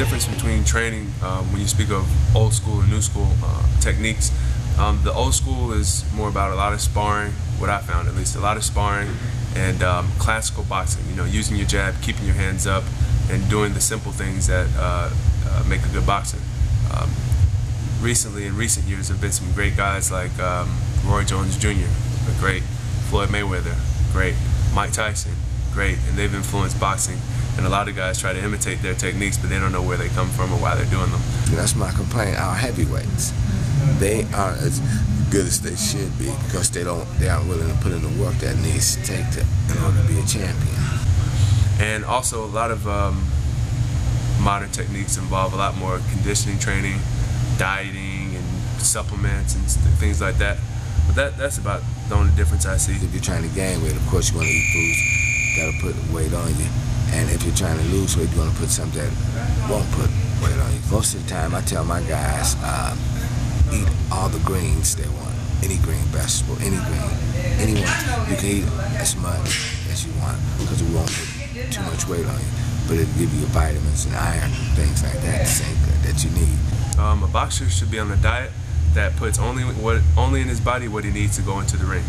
difference between training when you speak of old school and new school techniques. The old school is more about a lot of sparring, what I found at least, a lot of sparring and classical boxing, you know, using your jab, keeping your hands up, and doing the simple things that make a good boxer. Recently, in recent years, there have been some great guys like Roy Jones Jr., great, Floyd Mayweather, great, Mike Tyson, great, and they've influenced boxing. And a lot of guys try to imitate their techniques, but they don't know where they come from or why they're doing them. That's my complaint. Our heavyweights, they aren't as good as they should be because they aren't willing to put in the work that needs to take in order to be a champion. And also, a lot of modern techniques involve a lot more conditioning training, dieting, and supplements and things like that. But that's about the only difference I see. If you're trying to gain weight, of course you're going to eat foods that'll put weight on you. And if you're trying to lose weight, you're going to put something that won't put weight on you. Most of the time, I tell my guys, eat all the greens they want. Any green vegetable, any green, anyone. You can eat as much as you want because it won't put too much weight on you. But it'll give you vitamins and iron and things like that, that you need. A boxer should be on a diet that puts only in his body what he needs to go into the ring.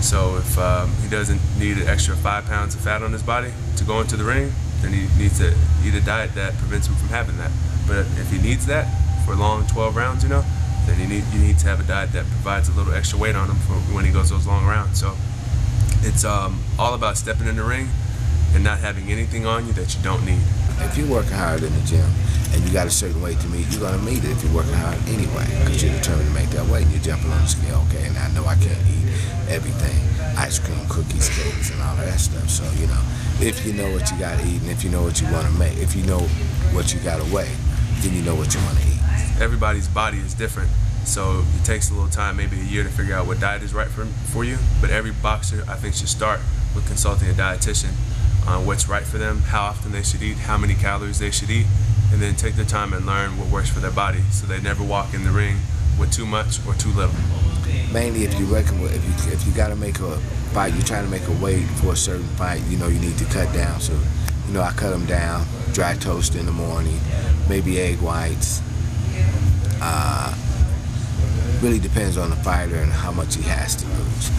So if he doesn't need an extra 5 pounds of fat on his body to go into the ring, then he needs to eat a diet that prevents him from having that. But if he needs that for long 12 rounds, you know, then you need to have a diet that provides a little extra weight on him for when he goes those long rounds. So it's all about stepping in the ring and not having anything on you that you don't need. If you're working hard in the gym and you got a certain weight to meet, you're going to meet it if you're working hard anyway, because you're determined to make that weight and you're jumping on the scale. Okay, and I know I can't eat everything, ice cream, cookies, cakes, and all of that stuff. So, you know, if you know what you got to eat and if you know what you want to make, if you know what you got to weigh, then you know what you want to eat. Everybody's body is different, so it takes a little time, maybe a year, to figure out what diet is right for you. But every boxer, I think, should start with consulting a dietitian on what's right for them, how often they should eat, how many calories they should eat, and then take their time and learn what works for their body, so they never walk in the ring with too much or too little. Mainly, if you reckon, if you got to make a fight, you're trying to make a weight for a certain fight, you know, you need to cut down. So, you know, I cut them down, dry toast in the morning, maybe egg whites. Really depends on the fighter and how much he has to lose.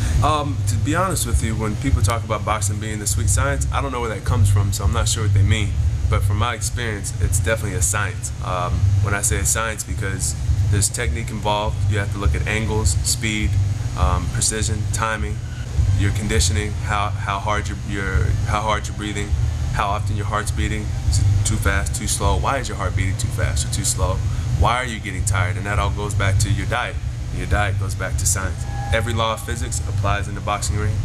To be honest with you, when people talk about boxing being the sweet science, I don't know where that comes from, so I'm not sure what they mean. But from my experience, it's definitely a science. When I say a science, because there's technique involved. You have to look at angles, speed, precision, timing, your conditioning, how hard you're breathing, how often your heart's beating. Is it too fast, too slow? Why is your heart beating too fast or too slow? Why are you getting tired? And that all goes back to your diet. And your diet goes back to science. Every law of physics applies in the boxing ring.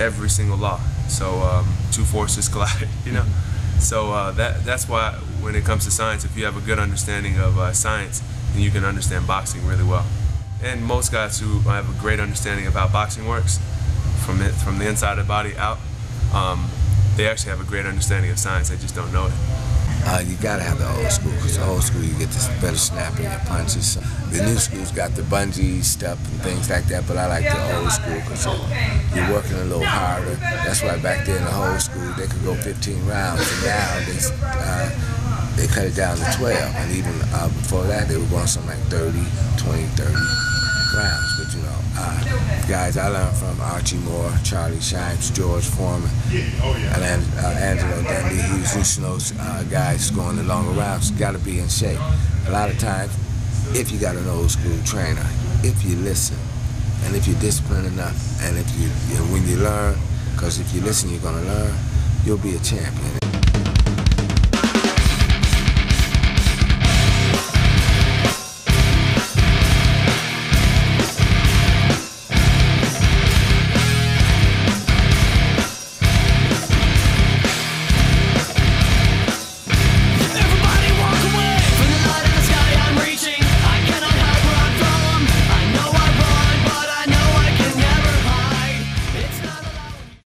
Every single law. So two forces collide, you know. So that's why when it comes to science, if you have a good understanding of science, then you can understand boxing really well. And most guys who have a great understanding of how boxing works, from the inside of the body out, they actually have a great understanding of science. They just don't know it. You gotta have the old school, because the old school you get this better snap in your punches. The new school's got the bungee stuff and things like that, but I like the old school because you're working a little harder. That's why back there in the old school they could go 15 rounds, and now they cut it down to 12. And even before that they were going something like 30, 20, 30 rounds. But you know, guys I learned from Archie Moore, Charlie Shipes, George Foreman, and Angelo Dundee. He was using those guys going the longer rounds. You got to be in shape. A lot of times, if you got an old school trainer, if you listen, and if you're disciplined enough, and if when you learn, because if you listen, you're gonna learn, you'll be a champion.